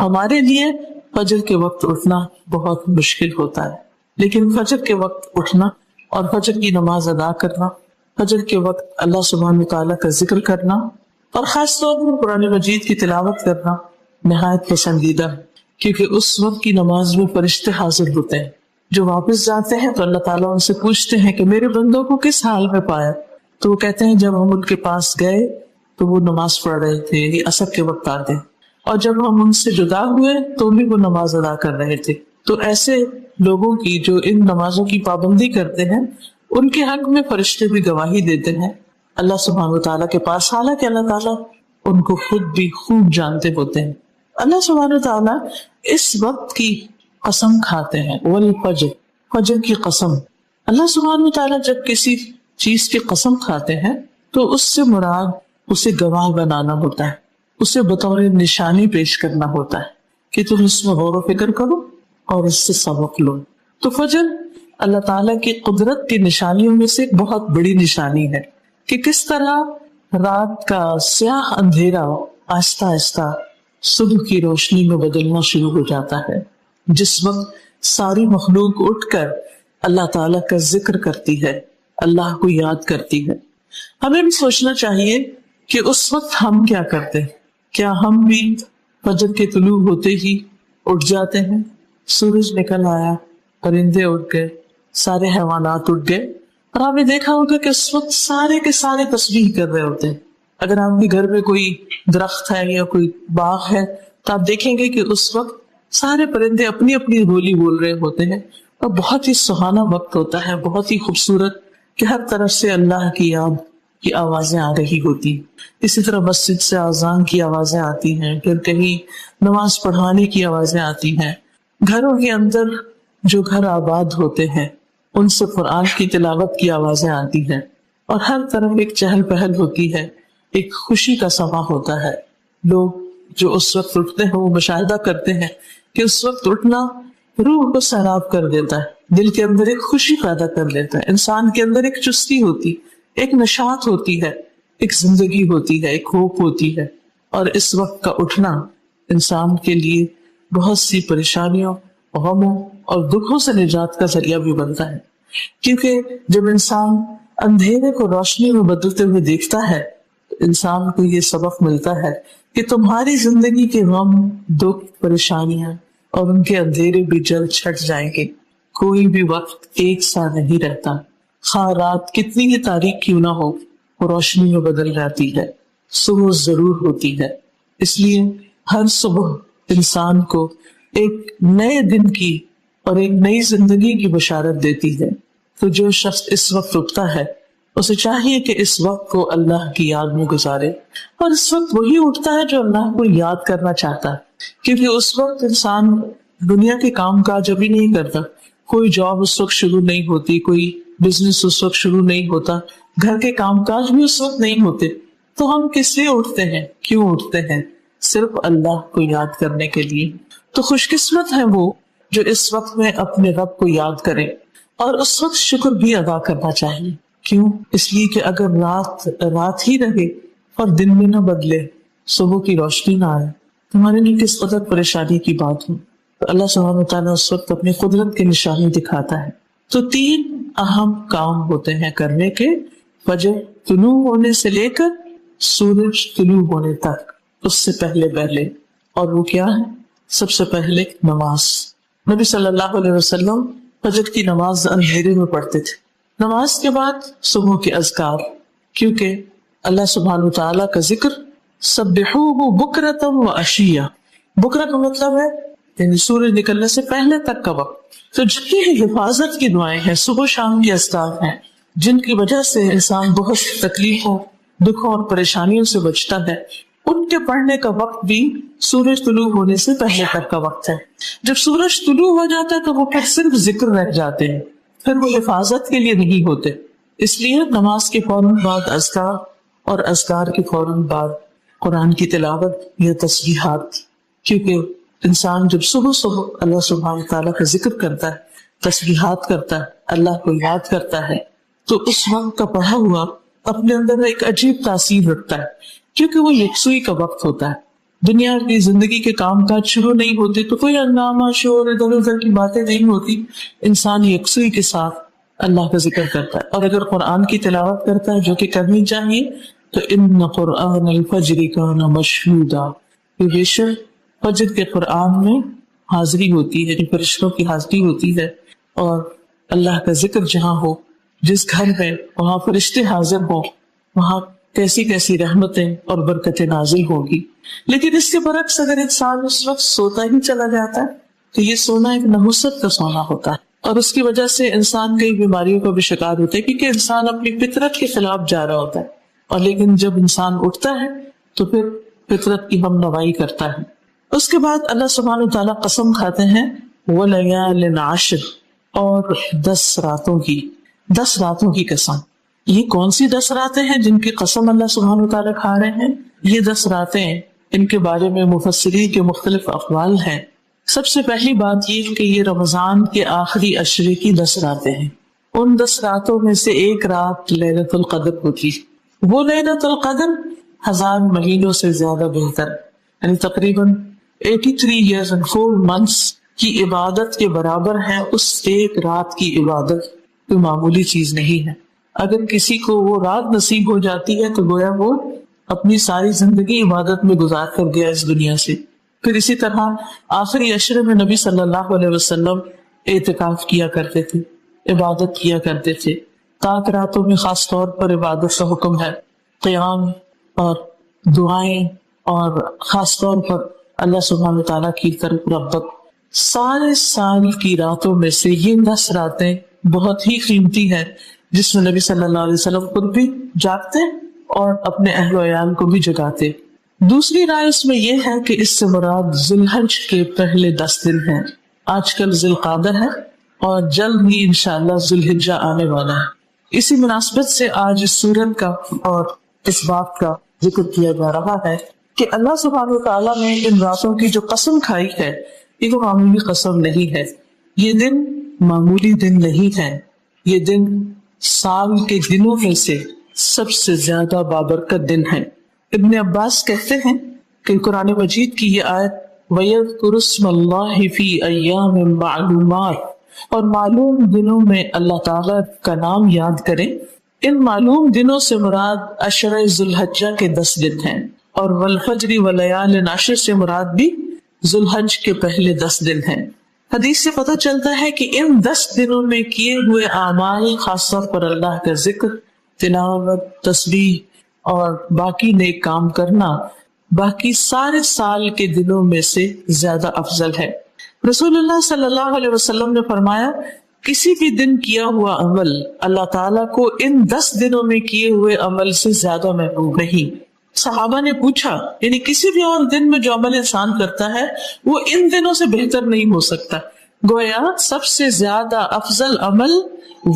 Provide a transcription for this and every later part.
ہمارے لیے فجر کے وقت اٹھنا بہت مشکل ہوتا ہے، لیکن فجر کے وقت اٹھنا اور فجر کی نماز ادا کرنا، فجر کے وقت اللہ سبحانہ وتعالیٰ کا ذکر کرنا اور خاص طور پر قرآن مجید کی تلاوت کرنا نہایت پسندیدہ ہے، کیونکہ اس وقت کی نماز میں فرشتے حاضر ہوتے ہیں۔ جو واپس جاتے ہیں تو اللہ تعالیٰ ان سے پوچھتے ہیں کہ میرے بندوں کو کس حال میں پایا؟ تو وہ کہتے ہیں جب ہم ان کے پاس گئے تو وہ نماز پڑھ رہے تھے، یہ عصر کے وقت آتے، اور جب ہم ان سے جدا ہوئے تو بھی وہ نماز ادا کر رہے تھے۔ تو ایسے لوگوں کی جو ان نمازوں کی پابندی کرتے ہیں ان کے حق میں فرشتے بھی گواہی دیتے ہیں اللہ سبحانہ وتعالیٰ کے پاس، حالانکہ اللہ تعالیٰ ان کو خود بھی خوب جانتے ہوتے ہیں۔ اللہ سبحانہ وتعالیٰ اس وقت کی قسم کھاتے ہیں، والفجر، فجر کی قسم۔ اللہ سبحانہ وتعالیٰ جب کسی چیز کی قسم کھاتے ہیں تو اس سے مراد اسے گواہ بنانا ہوتا ہے، اسے بطور نشانی پیش کرنا ہوتا ہے کہ تم اس میں غور و فکر کرو اور اس سے سبق لو۔ تو فجر اللہ تعالیٰ کی قدرت کی نشانیوں میں سے ایک بہت بڑی نشانی ہے کہ کس طرح رات کا سیاہ اندھیرا آہستہ آہستہ صبح کی روشنی میں بدلنا شروع ہو جاتا ہے، جس وقت ساری مخلوق اٹھ کر اللہ تعالیٰ کا ذکر کرتی ہے، اللہ کو یاد کرتی ہے۔ ہمیں بھی سوچنا چاہیے کہ اس وقت ہم کیا کرتے ہیں۔ کیا ہم بھی فجر کے طلوع ہوتے ہی اٹھ جاتے ہیں؟ سورج نکل آیا، پرندے اٹھ گئے، سارے حیوانات اٹھ گئے، اور آپ نے دیکھا ہوگا کہ اس وقت سارے کے سارے تسبیح کر رہے ہوتے ہیں۔ اگر آپ کے گھر میں کوئی درخت ہے یا کوئی باغ ہے تو آپ دیکھیں گے کہ اس وقت سارے پرندے اپنی اپنی بولی بول رہے ہوتے ہیں، اور بہت ہی سہانا وقت ہوتا ہے، بہت ہی خوبصورت، کہ ہر طرف سے اللہ کی یاد کی آوازیں آ رہی ہوتی۔ اسی طرح مسجد سے اذان کی آوازیں آتی ہیں، پھر کہیں نماز پڑھانے کی آوازیں آتی ہیں، گھروں کے اندر جو گھر آباد ہوتے ہیں ان سے قرآن کی تلاوت کی آوازیں آتی ہیں، اور ہر طرف ایک چہل پہل ہوتی ہے، ایک خوشی کا سما ہوتا ہے۔ لوگ جو اس وقت اٹھتے ہیں وہ مشاہدہ کرتے ہیں کہ اس وقت اٹھنا روح کو سیراب کر دیتا ہے، دل کے اندر ایک خوشی پیدا کر دیتا ہے، انسان کے اندر ایک چستی ہوتی، ایک نشاط ہوتی ہے، ایک زندگی ہوتی ہے، ایک ہوپ ہوتی ہے۔ اور اس وقت کا اٹھنا انسان کے لیے بہت سی پریشانیوں، غموں اور دکھوں سے نجات کا ذریعہ بھی بنتا ہے، کیونکہ جب انسان اندھیرے کو روشنی میں بدلتے ہوئے دیکھتا ہے تو انسان کو یہ سبق ملتا ہے کہ تمہاری زندگی کے غم، دکھ، پریشانیاں اور ان کے اندھیرے بھی جلد چھٹ جائیں گے۔ کوئی بھی وقت ایک سا نہیں رہتا، خواہ رات کتنی ہی تاریک کیوں نہ ہو، وہ روشنی میں بدل جاتی ہے، صبح ضرور ہوتی ہے۔ اس لیے ہر صبح انسان کو ایک نئے دن کی اور ایک نئی زندگی کی بشارت دیتی ہے۔ تو جو شخص اس وقت اٹھتا ہے اسے چاہیے کہ اس وقت کو اللہ کی یاد میں گزارے، اور اس وقت وہی اٹھتا ہے جو اللہ کو یاد کرنا چاہتا ہے، کیونکہ اس وقت انسان دنیا کے کام کاج ابھی نہیں کرتا، کوئی جاب اس وقت شروع نہیں ہوتی، کوئی بزنس اس وقت شروع نہیں ہوتا، گھر کے کام کاج بھی اس وقت نہیں ہوتے، تو ہم کس لیے اٹھتے ہیں؟ کیوں اٹھتے ہیں؟ صرف اللہ کو یاد کرنے کے لیے۔ تو خوش قسمت ہے وہ جو اس وقت میں اپنے رب کو یاد کرے، اور اس وقت شکر بھی ادا کرنا چاہیے۔ کیوں؟ اس لیے کہ اگر رات ہی رہے اور دن میں نہ بدلے، صبح کی روشنی نہ آئے، تمہارے لیے کس قدر پریشانی کی بات ہو۔ تو اللہ سبحانہ وتعالیٰ اس وقت اپنی قدرت کی نشانی دکھاتا ہے۔ تو 3 اہم کام ہوتے ہیں کرنے کے، فجر طلوع ہونے سے لے کر سورج طلوع ہونے تک، اس سے پہلے، اور وہ کیا ہے؟ سب سے پہلے نماز۔ نبی صلی اللہ علیہ وسلم فجر کی نماز اندھیرے میں پڑھتے تھے، نماز کے بعد صبح کے اذکار، کیونکہ اللہ سبحانہ وتعالیٰ کا ذکر سبحوہ بکرۃ و عشیہ، بکرہ کا مطلب ہے یعنی سورج نکلنے سے پہلے تک کا وقت۔ تو جتنی ہی حفاظت کی دعائیں ہیں، صبح شام کے اذکار ہیں، جن کی وجہ سے انسان بہت تکلیفوں، دکھوں اور پریشانیوں سے بچتا ہے، ان کے پڑھنے کا وقت بھی سورج طلوع ہونے سے پہلے تک کا وقت ہے۔ جب سورج طلوع ہو جاتا ہے تو وہ پھر صرف ذکر رہ جاتے ہیں، پھر وہ حفاظت کے لیے نہیں ہوتے۔ اس لیے نماز کے فوراً بعد اذکار، اور اذکار کے فوراً بعد قرآن کی تلاوت یا تسبیحات، کیونکہ انسان جب صبح اللہ سبحانہ تعالیٰ کا ذکر کرتا ہے، تسبیحات کرتا ہے، اللہ کو یاد کرتا ہے، تو اس وقت کا پڑھا ہوا اپنے اندر ایک عجیب تاثیر رکھتا ہے، کیونکہ وہ یکسوئی کا وقت ہوتا ہے۔ دنیا کی زندگی کے کام کاج شروع نہیں ہوتے تو کوئی ہنگامہ شور ادھر ادھر کی باتیں نہیں ہوتی، انسان یکسوئی کے ساتھ اللہ کا ذکر کرتا ہے، اور اگر قرآن کی تلاوت کرتا ہے جو کہ کرنی چاہیے تو ان قرآن الفجر کان مشہودا، بے شک فجر کے قرآن میں حاضری ہوتی ہے، فرشتوں کی حاضری ہوتی ہے، اور اللہ کا ذکر جہاں ہو، جس گھر میں وہاں فرشتے حاضر ہوں وہاں کیسی کیسی رحمتیں اور برکتیں نازل ہوگی۔ لیکن اس کے برعکس اگر انسان اس وقت سوتا ہی چلا جاتا ہے تو یہ سونا ایک نحوست کا سونا ہوتا ہے، اور اس کی وجہ سے انسان کئی بیماریوں کا بھی شکار ہوتا ہے، کیونکہ انسان اپنی فطرت کے خلاف جا رہا ہوتا ہے، اور لیکن جب انسان اٹھتا ہے تو پھر فطرت کی ہم نوائی کرتا ہے۔ اس کے بعد اللہ سبحانہ وتعالیٰ قسم کھاتے ہیں وَلَيَالٍ عَشْرٍ، اور 10 راتوں کی، 10 راتوں کی قسم۔ یہ کون سی 10 راتیں ہیں جن کی قسم اللہ سبحانہ وتعالیٰ کھا رہے ہیں؟ یہ 10 راتیں، ان کے بارے میں مفسرین کے مختلف اقوال ہیں۔ سب سے پہلی بات یہ کہ یہ رمضان کے آخری عشرے کی 10 راتیں ہیں۔ ان 10 راتوں میں سے ایک رات لیلۃ القدر ہوتی، وہ لیلۃ القدر 1000 مہینوں سے زیادہ بہتر، یعنی تقریباً 83 years and 4 months کی عبادت کے برابر ہے۔ اس ایک رات کی عبادت کوئی معمولی چیز نہیں ہے۔ اگر کسی کو وہ رات نصیب ہو جاتی ہے تو گویا وہ اپنی ساری زندگی عبادت میں گزار کر گیا اس دنیا سے۔ پھر اسی طرح آخری عشرے میں نبی صلی اللہ علیہ وسلم اعتکاف کیا کرتے تھے، عبادت کیا کرتے تھے۔ پاک راتوں میں خاص طور پر عبادت کا حکم ہے، قیام اور دعائیں، اور خاص طور پر اللہ سبحانہ وتعالیٰ کی طرف رغبت۔ سارے سال کی راتوں میں سے یہ 10 راتیں بہت ہی قیمتی ہیں، جس میں نبی صلی اللہ علیہ وسلم خود بھی جاگتے اور اپنے اہل و عیال کو بھی جگاتے۔ دوسری رائے اس میں یہ ہے کہ اس سے مراد ذی الحج کے پہلے 10 دن ہیں۔ آج کل ذی القعدہ ہے اور جلد ہی انشاءاللہ ذی الحجہ آنے والا ہے۔ اسی مناسبت سے آج اس سورت کا اور اس بات کا ذکر کیا جا رہا ہے کہ اللہ سبحانہ وتعالیٰ نے ان راتوں کی جو قسم کھائی ہے یہ تو معمولی قسم نہیں ہے، یہ دن معمولی دن نہیں ہے، یہ دن سال کے دنوں میں سے سب سے زیادہ بابرکت دن ہے۔ ابن عباس کہتے ہیں کہ قرآن مجید کی یہ آیت وَيَذْكُرُ اسْمَ اللَّهِ فِي أَيَّامٍ مَعْلُومَاتٍ، اور معلوم دنوں میں اللہ تعالیٰ کا نام یاد کریں، ان معلوم دنوں سے مراد عشرہ ذی الحجہ کے 10 دن ہیں، اور والفجر ولیال عشر سے مراد بھی ذی الحج کے پہلے 10 دن ہیں۔ حدیث سے پتہ چلتا ہے کہ ان 10 دنوں میں کیے ہوئے اعمال، خاص طور پر اللہ کا ذکر، تلاوت، تسبیح اور باقی نیک کام کرنا، باقی سارے سال کے دنوں میں سے زیادہ افضل ہے۔ رسول اللہ صلی اللہ علیہ وسلم نے فرمایا کسی بھی دن کیا ہوا عمل اللہ تعالیٰ کو ان 10 دنوں میں کیے ہوئے عمل سے زیادہ محبوب نہیں۔ صحابہ نے پوچھا یعنی کسی بھی اور دن میں جو عمل انسان کرتا ہے وہ ان دنوں سے بہتر نہیں ہو سکتا؟ گویا سب سے زیادہ افضل عمل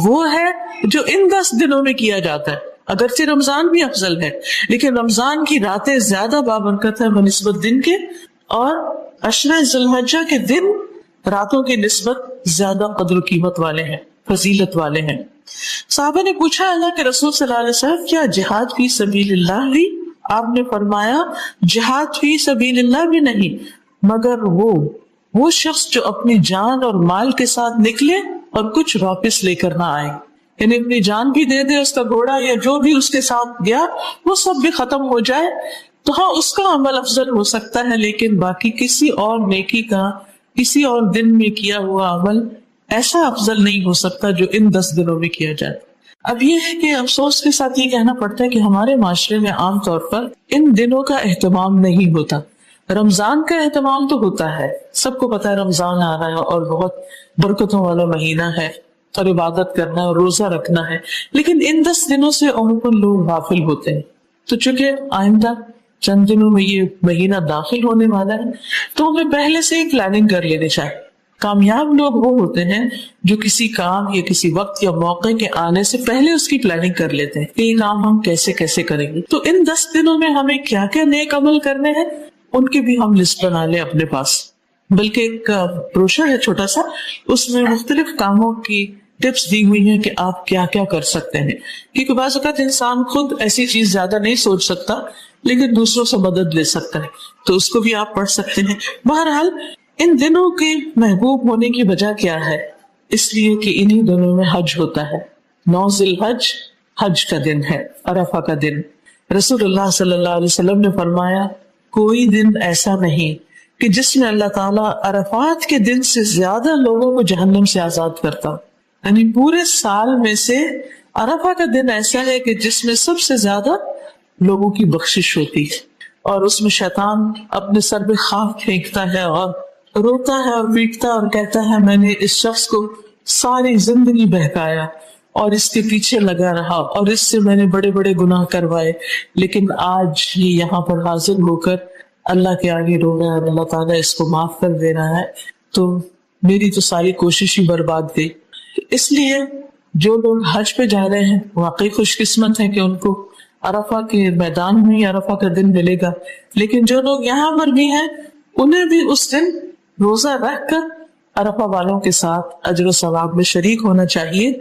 وہ ہے جو ان 10 دنوں میں کیا جاتا ہے۔ اگرچہ رمضان بھی افضل ہے لیکن رمضان کی راتیں زیادہ بابرکت ہیں بنسبت دن کے، اور عشرہ ذی الحجہ کے دن راتوں کی نسبت زیادہ قدر و قیمت والے ہیں، فضیلت والے ہیں۔ صحابہ نے پوچھا اللہ کے رسول صلی اللہ علیہ وسلم کیا جہاد فی سبیل اللہ بھی؟ آپ نے فرمایا جہاد فی سبیل اللہ بھی نہیں، مگر وہ شخص جو اپنی جان اور مال کے ساتھ نکلے اور کچھ واپس لے کر نہ آئے، یعنی اپنی جان بھی دے دے، اس کا گھوڑا یا جو بھی اس کے ساتھ گیا وہ سب بھی ختم ہو جائے، تو ہاں اس کا عمل افضل ہو سکتا ہے، لیکن باقی کسی اور نیکی کا کسی اور دن میں کیا ہوا عمل ایسا افضل نہیں ہو سکتا جو ان 10 دنوں میں کیا جائے۔ اب یہ ہے کہ افسوس کے ساتھ یہ کہنا پڑتا ہے کہ ہمارے معاشرے میں عام طور پر ان دنوں کا اہتمام نہیں ہوتا۔ رمضان کا اہتمام تو ہوتا ہے، سب کو پتا ہے رمضان آ رہا ہے اور بہت برکتوں والا مہینہ ہے اور عبادت کرنا ہے اور روزہ رکھنا ہے، لیکن ان 10 دنوں سے عموماً لوگ غافل ہوتے ہیں۔ تو چونکہ آئندہ چند دنوں میں یہ مہینہ داخل ہونے والا ہے تو ہمیں پہلے سے ہی پلاننگ کر لینی چاہیے۔ کامیاب لوگ وہ ہوتے ہیں جو کسی کام یا کسی وقت یا موقع کے آنے سے پہلے اس کی پلاننگ کر لیتے ہیں کہ یہ کام ہم کیسے کیسے کریں گے۔ تو ان 10 دنوں میں ہمیں کیا کیا نیک عمل کرنے ہیں ان کی بھی ہم لسٹ بنا لیں اپنے پاس، بلکہ ایک بروشر ہے چھوٹا سا، اس میں مختلف کاموں کی ٹپس دی ہوئی ہیں کہ آپ کیا کیا کر سکتے ہیں، کیونکہ بعض اوقات انسان خود ایسی چیز زیادہ نہیں سوچ سکتا، لیکن دوسروں سے مدد لے سکتا ہے تو اس کو بھی آپ پڑھ سکتے ہیں. بہرحال ان دنوں کے محبوب ہونے کی وجہ کیا ہے؟ اس لیے کہ انہی دنوں میں حج ہوتا ہے. 9 ذی الحج حج کا دن ہے، عرفہ کا دن. رسول اللہ صلی اللہ علیہ وسلم نے فرمایا کوئی دن ایسا نہیں کہ جس میں اللہ تعالیٰ عرفات کے دن سے زیادہ لوگوں کو جہنم سے آزاد کرتا. یعنی پورے سال میں سے عرفہ کا دن ایسا ہے کہ جس میں سب سے زیادہ لوگوں کی بخشش ہوتی ہے، اور اس میں شیطان اپنے سر پہ خاک پھینکتا ہے اور روتا ہے اور پیٹتا اور کہتا ہے میں نے اس شخص کو ساری زندگی بہکایا اور اس کے پیچھے لگا رہا اور اس سے میں نے بڑے بڑے گناہ کروائے، لیکن آج یہ یہاں پر حاضر ہو کر اللہ کے آگے رو رہا ہے، اللہ تعالیٰ اس کو معاف کر دے رہا ہے، تو میری تو ساری کوشش ہی برباد گئی. اس لیے جو لوگ حج پہ جا رہے ہیں واقعی خوش قسمت ہے کہ ان کو عرفہ کے میدان میں ہی عرفہ کا دن ملے گا. لیکن جو لوگ یہاں پر بھی ہیں انہیں بھی اس دن روزہ رکھ کر عرفہ والوں کے ساتھ اجر و ثواب میں شریک ہونا چاہیے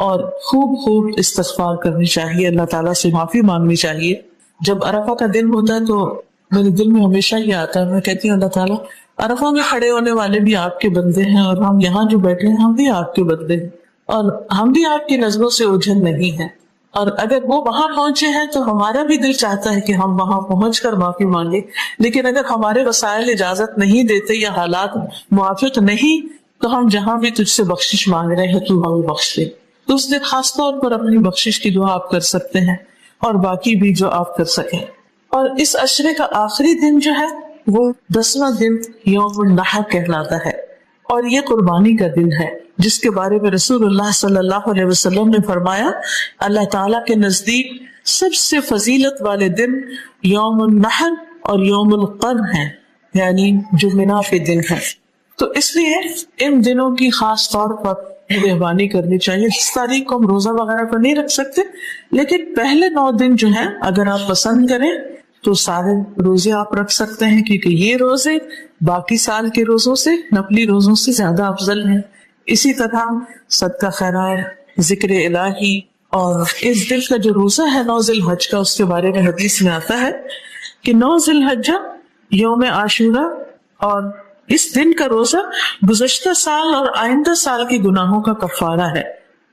اور خوب خوب استغفار کرنی چاہیے، اللہ تعالیٰ سے معافی مانگنی چاہیے. جب عرفہ کا دن ہوتا ہے تو میرے دل میں ہمیشہ یہ آتا ہے، میں کہتی ہوں اللہ تعالیٰ عرفہ میں کھڑے ہونے والے بھی آپ کے بندے ہیں اور ہم یہاں جو بیٹھے ہیں ہم بھی آپ کے بندے ہیں اور ہم بھی آپ کی نظروں سے اوجھل نہیں ہیں، اور اگر وہ وہاں پہنچے ہیں تو ہمارا بھی دل چاہتا ہے کہ ہم وہاں پہنچ کر معافی مانگے، لیکن اگر ہمارے وسائل اجازت نہیں دیتے یا حالات موافق نہیں تو ہم جہاں بھی تجھ سے بخشش مانگ رہے ہیں تو ہمیں بخش دے. تو اس دن خاص طور پر اپنی بخشش کی دعا آپ کر سکتے ہیں اور باقی بھی جو آپ کر سکیں. اور اس عشرے کا آخری دن جو ہے وہ 10واں دن یوم النحر کہلاتا ہے، اور یہ قربانی کا دن ہے جس کے بارے میں رسول اللہ صلی اللہ علیہ وسلم نے فرمایا اللہ تعالیٰ کے نزدیک سب سے فضیلت والے دن یوم النحر اور یوم القر ہیں، یعنی جو منا کے دن ہے. تو اس لیے ان دنوں کی خاص طور پر مہربانی کرنی چاہیے. اس تاریخ کو ہم روزہ وغیرہ تو نہیں رکھ سکتے، لیکن پہلے 9 دن جو ہیں اگر آپ پسند کریں تو سارے روزے آپ رکھ سکتے ہیں، کیونکہ یہ روزے باقی سال کے روزوں سے، نفلی روزوں سے زیادہ افضل ہیں. اسی طرح صدقہ خیرات، ذکر الہی، اور اس دن کا جو روزہ ہے 9 ذی الحج کا، اس کے بارے میں حدیث میں آتا ہے کہ 9 ذی الحجہ یوم عاشورہ اور اس دن کا روزہ گزشتہ سال اور آئندہ سال کے گناہوں کا کفارہ ہے.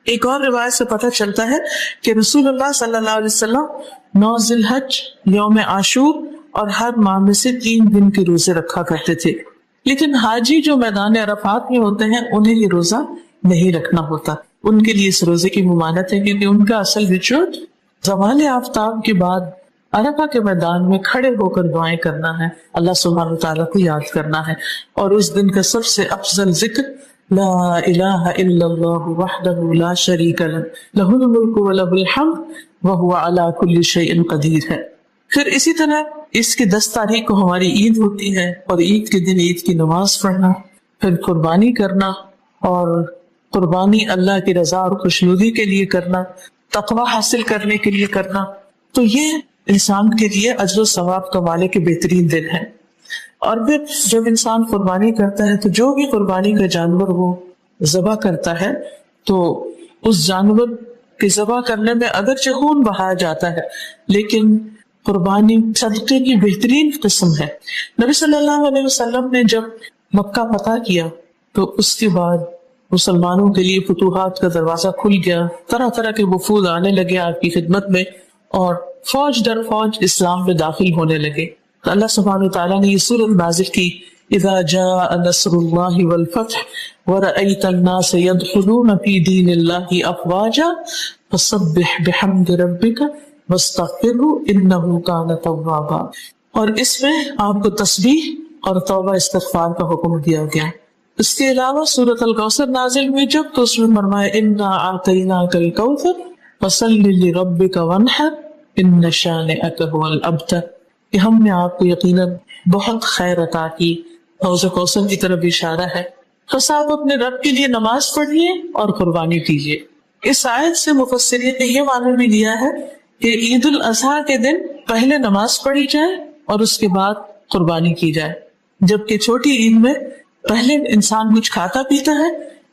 ایک اور روایت سے پتہ چلتا ہے کہ رسول اللہ صلی اللہ علیہ وسلم 9 ذی الحج، یوم عاشور اور ہر ماہ میں سے 3 دن کے روزے رکھا کرتے تھے. لیکن حاجی جو میدان عرفات میں ہوتے ہیں انہیں یہ روزہ نہیں رکھنا ہوتا، ان کے لیے اس روزے کی ممانعت ہے، کیونکہ ان کا اصل ریچول زوال آفتاب کے بعد عرفہ کے میدان میں کھڑے ہو کر دعائیں کرنا ہے، اللہ سبحانہ وتعالیٰ کو یاد کرنا ہے. اور اس دن کا سب سے افضل ذکر لا الہ الا اللہ وحدہ لا شریک لہ لہ الملک ولہ الحمد وہو علی کل شیء قدیر ہے. پھر اسی طرح اس کی 10 تاریخ کو ہماری عید ہوتی ہے، اور عید کے دن عید کی نماز پڑھنا، پھر قربانی کرنا، اور قربانی اللہ کی رضا اور خوشنودی کے لیے کرنا، تقوی حاصل کرنے کے لیے کرنا. تو یہ انسان کے لیے اجر و ثواب کمانے کے بہترین دن ہے. اور پھر جب انسان قربانی کرتا ہے تو جو بھی قربانی کا جانور وہ ذبح کرتا ہے تو اس جانور کے ذبح کرنے میں اگرچہ خون بہایا جاتا ہے، لیکن قربانی صدقے کی بہترین قسم ہے. نبی صلی اللہ علیہ وسلم نے جب مکہ فتح کیا تو اس کے بعد مسلمانوں کے لیے فتوحات کا دروازہ کھل گیا، طرح طرح کے وفود آنے لگے آپ کی خدمت میں، اور فوج در فوج اسلام میں داخل ہونے لگے. تو اللہ سبحانہ وتعالیٰ نے یہ سورۃ نازل کی اذا جاء نصر اللہ والفتح ورأیت الناس يدخلون فی دین اللہ افواجا فسبح بحمد ربک واستغفرہ انہ کان توابا. اور اس میں آپ کو تسبیح اور توبہ استغفار کا حکم دیا گیا. اس کے علاوہ سورۃ الکوثر نازل ہوئی جب تو اس میں فرمایا انا اعطیناک الکوثر فصل لربک وانحر ان شانئک هو الابتر، کہ ہم نے آپ کو یقیناً بہت خیر عطا کی. حوض کوثر کی طرف اشارہ ہے. بس آپ اپنے رب کے لیے نماز پڑھیے اور قربانی کیجیے. اس آیت سے مفسرین نے یہ معنی بھی دیا ہے کہ عید الاضحیٰ کے دن پہلے نماز پڑھی جائے اور اس کے بعد قربانی کی جائے، جبکہ چھوٹی عید میں پہلے انسان کچھ کھاتا پیتا ہے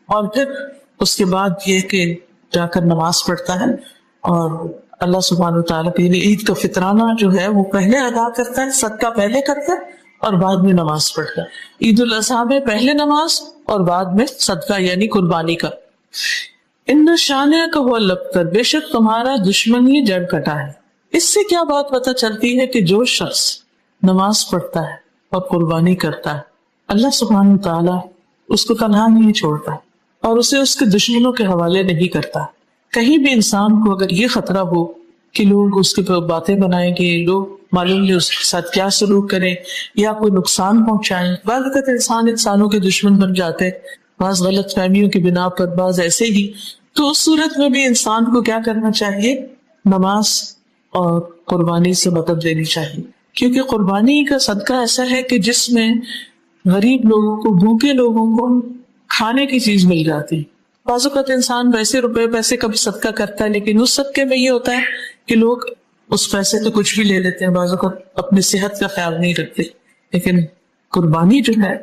اور پھر اس کے بعد یہ کہ جا کر نماز پڑھتا ہے اور اللہ سبحانہ تعالیٰ کے لیے عید کا فطرانہ جو ہے وہ پہلے ادا کرتا ہے، صدقہ پہلے کرتا ہے اور بعد میں نماز پڑھتا ہے۔ عید الاضحیٰ میں پہلے نماز اور بعد میں صدقہ یعنی قربانی کا۔ ان شانئک هو الابتر، بے شک تمہارا دشمن ہی جڑ کٹا ہے۔ اس سے کیا بات پتہ چلتی ہے کہ جو شخص نماز پڑھتا ہے اور قربانی کرتا ہے، اللہ سبحانہ تعالیٰ اس کو تنہا نہیں چھوڑتا اور اسے اس کے دشمنوں کے حوالے نہیں کرتا۔ کہیں بھی انسان کو اگر یہ خطرہ ہو کہ لوگ اس کے باتیں بنائیں گے، لوگ معلوم نہیں اس کے ساتھ کیا سلوک کریں یا کوئی نقصان پہنچائیں، بعض اوقات انسانوں کے دشمن بن جاتے، بعض غلط فہمیوں کی بنا پر، بعض ایسے ہی، تو اس صورت میں بھی انسان کو کیا کرنا چاہیے؟ نماز اور قربانی سے مدد دینی چاہیے، کیونکہ قربانی کا صدقہ ایسا ہے کہ جس میں غریب لوگوں کو، بھوکے لوگوں کو کھانے کی چیز مل جاتی۔ بعض اوقات انسان ویسے روپے پیسے کا بھی صدقہ کرتا ہے، لیکن اس صدقے میں یہ ہوتا ہے کہ لوگ اس پیسے تو کچھ بھی لے لیتے ہیں، بعض اوقات اپنی صحت کا خیال نہیں رکھتے۔ لیکن قربانی جو ہے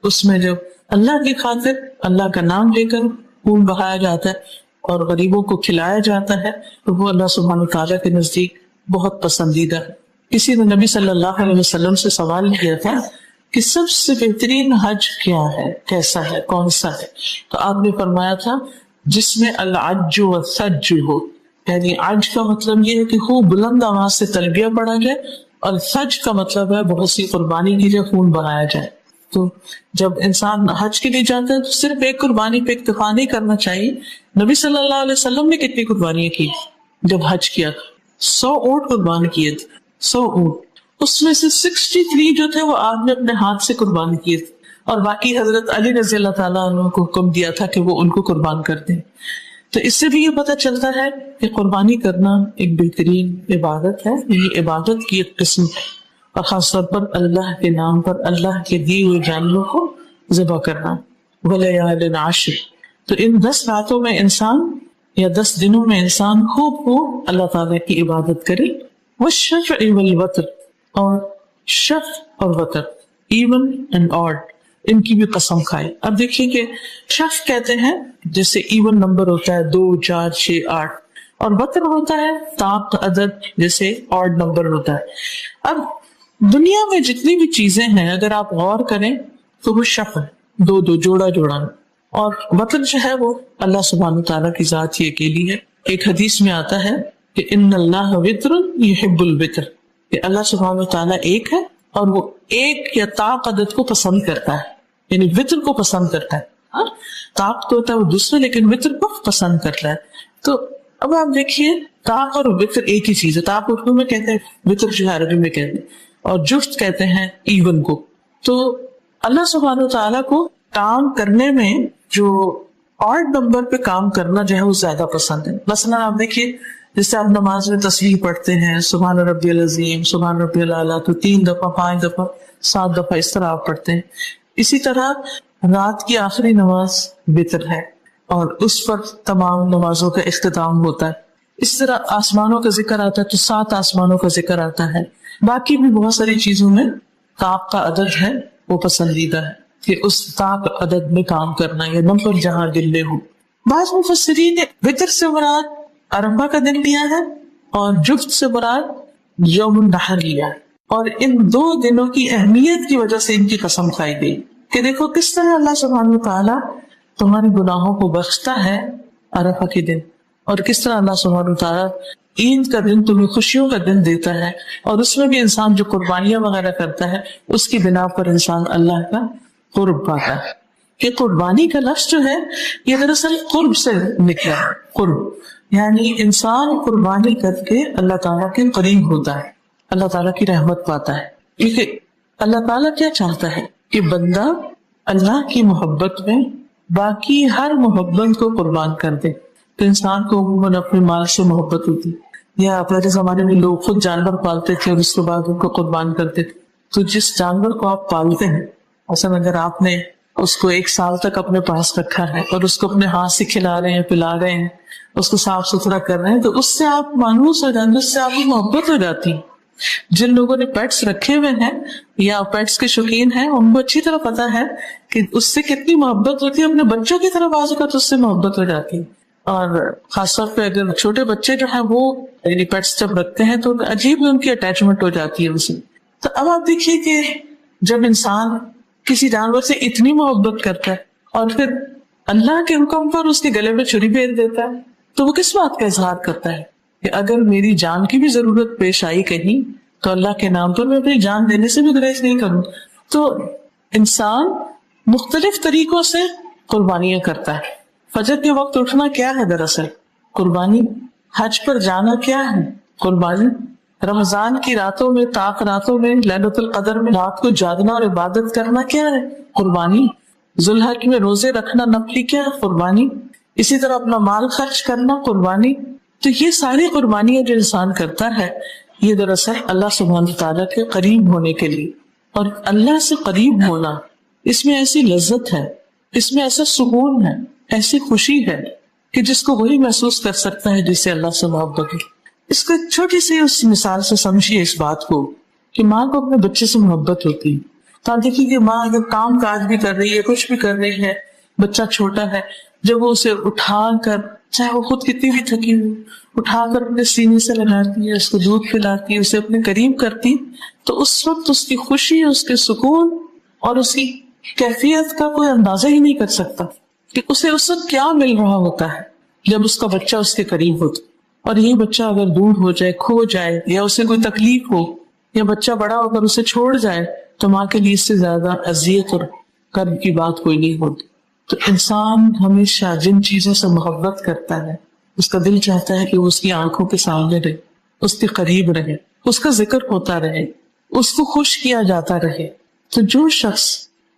اس میں جب اللہ کی خاطر اللہ کا نام لے کر خون بہایا جاتا ہے اور غریبوں کو کھلایا جاتا ہے تو وہ اللہ سبحانہ تعالیٰ کے نزدیک بہت پسندیدہ ہے۔ کسی نے نبی صلی اللہ علیہ وسلم سے سوال کیا تھا کہ سب سے بہترین حج کیا ہے، کیسا ہے، کون سا ہے؟ تو آپ نے فرمایا تھا جس میں العج والثج ہو، یعنی عج کا مطلب یہ ہے کہ خوب بلند آواز سے تلبیہ پڑھا جائے، اور ثج کا مطلب ہے بہت سی قربانی کی جائے، خون بہایا جائے۔ تو جب انسان حج کے لیے جاتا ہے تو صرف ایک قربانی پہ اکتفا نہیں کرنا چاہیے۔ نبی صلی اللہ علیہ وسلم نے کتنی قربانیاں کی جب حج کیا؟ 100 اونٹ قربان کیے تھے، 100 اونٹ۔ اس میں سے 63 جو تھے وہ آپ نے اپنے ہاتھ سے قربان کیے تھے، اور باقی حضرت علی رضی اللہ تعالیٰ عنہ کو حکم دیا تھا کہ وہ ان کو قربان کر دیں۔ تو اس سے بھی یہ پتہ چلتا ہے کہ قربانی کرنا ایک بہترین عبادت ہے، یہ عبادت کی ایک قسم ہے، اور خاص طور پر اللہ کے نام پر اللہ کے دیے ہوئے جانوروں کو ذبح کرنا۔ وَلَيَالٍ عَشْرٍ، تو ان 10 راتوں میں انسان یا 10 دنوں میں انسان خوب اللہ تعالیٰ کی عبادت کرے۔ وَالشَّفْعِ وَالْوَتْرِ، اور شفع اور وتر، ایون اینڈ آڈ، ان کی بھی قسم کھائے۔ اب دیکھیے کہ شفع کہتے ہیں جیسے ایون نمبر ہوتا ہے 2 4 6 8، اور وتر ہوتا ہے طاق عدد جیسے آڈ نمبر ہوتا ہے۔ اب دنیا میں جتنی بھی چیزیں ہیں اگر آپ غور کریں تو وہ شفع ہے، 2 جوڑا جوڑا، اور وتر جو ہے وہ اللہ سبحانہ تعالیٰ کی ذات ہی اکیلی ہے۔ ایک حدیث میں آتا ہے کہ ان اللہ وتر یحب الوتر، کہ اللہ سبحانہ تعالیٰ ایک ہے اور وہ ایک یا طاق عدد کو پسند کرتا ہے، یعنی وتر کو پسند کرتا ہے۔ طاق تو ہوتا ہے وہ دوسرا، لیکن وتر کو پسند کرتا ہے۔ تو اب آپ دیکھیے طاق اور وتر ایک ہی چیز ہے۔ طاق اردو میں کہتے ہیں، وتر جو ہے عربی میں کہتے ہیں، اور جفت کہتے ہیں ایون کو۔ تو اللہ سبحانہ تعالیٰ کو کام کرنے میں جو آڈ نمبر پہ کام کرنا جو ہے وہ زیادہ پسند ہے۔ مثلا آپ دیکھیے جیسے آپ نماز میں تسبیح پڑھتے ہیں، سبحان ربی العظیم، سبحان ربی الاعلیٰ، تو 3 دفعہ 5 دفعہ 7 دفعہ اس طرح آپ پڑھتے ہیں۔ اسی طرح رات کی آخری نماز وتر ہے اور اس پر تمام نمازوں کا اختتام ہوتا ہے۔ اس طرح آسمانوں کا ذکر آتا ہے تو 7 آسمانوں کا ذکر آتا ہے۔ باقی بھی بہت ساری چیزوں میں طاق کا عدد ہے وہ پسندیدہ ہے، کہ اس طاق عدد میں کام کرنا یا نمبر جہاں گننے ہو۔ بعض مفسرین نے وتر سے مراد عرفہ کا دن لیا ہے اور جفت سے مراد یوم النحر لیا ہے، اور ان 2 دنوں کی اہمیت کی وجہ سے ان کی قسم کھائی گئی کہ دیکھو کس طرح اللہ سبحانہ تعالیٰ تمہارے گناہوں کو بخشتا ہے عرفہ کے دن، اور کس طرح اللہ سبحانہ تعالیٰ عید کا دن تمہیں خوشیوں کا دن دیتا ہے، اور اس میں بھی انسان جو قربانیاں وغیرہ کرتا ہے اس کی بنا پر انسان اللہ کا قرب پاتا ہے۔ کہ قربانی کا لفظ جو ہے یہ دراصل قرب سے نکلا ہے، قرب یعنی انسان قربانی کر کے اللہ تعالیٰ کے قریب ہوتا ہے، اللہ تعالیٰ کی رحمت پاتا ہے۔ کیونکہ اللہ تعالیٰ کیا چاہتا ہے کہ بندہ اللہ کی محبت میں باقی ہر محبت کو قربان کر دے۔ تو انسان کو عموماً اپنے مال سے محبت ہوتی، یا پہلے زمانے میں لوگ خود جانور پالتے تھے اور اس کے بعد ان کو قربان کرتے تھے۔ تو جس جانور کو آپ پالتے ہیں، اصل اگر آپ نے اس کو 1 سال تک اپنے پاس رکھا ہے اور اس کو اپنے ہاتھ سے کھلا رہے ہیں، پلا رہے ہیں، اس کو صاف ستھرا کر رہے ہیں، تو اس سے آپ مانوس ہو جاتے ہیں، اس سے آپ کی محبت ہو جاتی ہے۔ جن لوگوں نے پیٹس رکھے ہوئے ہیں یا پیٹس کے شوقین ہیں ان کو اچھی طرح پتا ہے کہ اس سے کتنی محبت ہوتی ہے، اپنے بچوں کی طرح بعض اوقات اس سے محبت ہو جاتی ہے۔ اور خاص طور پہ اگر چھوٹے بچے جو ہیں وہ یعنی پیٹس جب رکھتے ہیں تو عجیب ان کی اٹیچمنٹ ہو جاتی ہے اسے. تو اب آپ دیکھیے کہ جب انسان کسی جانور سے اتنی محبت کرتا ہے اور پھر اللہ کے حکم پر اس کے گلے میں چھری پھیر دیتا ہے تو وہ کس بات کا اظہار کرتا ہے کہ اگر میری جان کی بھی ضرورت پیش آئی کہیں تو اللہ کے نام پر میں اپنی جان دینے سے بھی گریز نہیں کروں. تو انسان مختلف طریقوں سے قربانیاں کرتا ہے. فجر کے وقت اٹھنا کیا ہے دراصل؟ قربانی. حج پر جانا کیا ہے؟ قربانی. رمضان کی راتوں میں طاق راتوں میں لیلۃ القدر میں رات کو جاگنا اور عبادت کرنا کیا ہے؟ قربانی. ذوالحج میں روزے رکھنا نفلی کیا ہے؟ قربانی. اسی طرح اپنا مال خرچ کرنا قربانی. تو یہ ساری قربانیاں جو انسان کرتا ہے یہ دراصل اللہ سبحانہ تعالیٰ کے قریب ہونے کے لیے. اور اللہ سے قریب ہونا اس میں ایسی لذت ہے, اس میں ایسا سکون ہے, ایسی خوشی ہے کہ جس کو وہی محسوس کر سکتا ہے جسے اللہ سے محبت ہے. اس کو ایک چھوٹی سی اس مثال سے سمجھیے اس بات کو کہ ماں کو اپنے بچے سے محبت ہوتی ہے. تو آپ دیکھیے کہ ماں اگر کام کاج بھی کر رہی ہے, کچھ بھی کر رہی ہے, بچہ چھوٹا ہے, جب وہ اسے اٹھا کر, چاہے وہ خود کتنی بھی تھکی ہوئی, اٹھا کر اپنے سینے سے لگاتی ہے, اس کو دودھ پلاتی ہے, اسے اپنے قریب کرتی, تو اس وقت اس کی خوشی, اس کے سکون اور اس کی کیفیت کا کوئی اندازہ ہی نہیں کر سکتا کہ اسے اس وقت کیا مل رہا ہوتا ہے جب اس کا بچہ اس کے قریب ہوتا. اور یہ بچہ اگر دور ہو جائے, کھو جائے, یا اسے کوئی تکلیف ہو, یا بچہ بڑا ہو کر اسے چھوڑ جائے, تو ماں کے لیے اس سے زیادہ اذیت اور کرب کی بات کوئی نہیں ہوتی. تو انسان ہمیشہ جن چیزوں سے محبت کرتا ہے اس کا دل چاہتا ہے کہ وہ اس کی آنکھوں کے سامنے رہے, اس کے قریب رہے, اس کا ذکر ہوتا رہے, اس کو خوش کیا جاتا رہے. تو جو شخص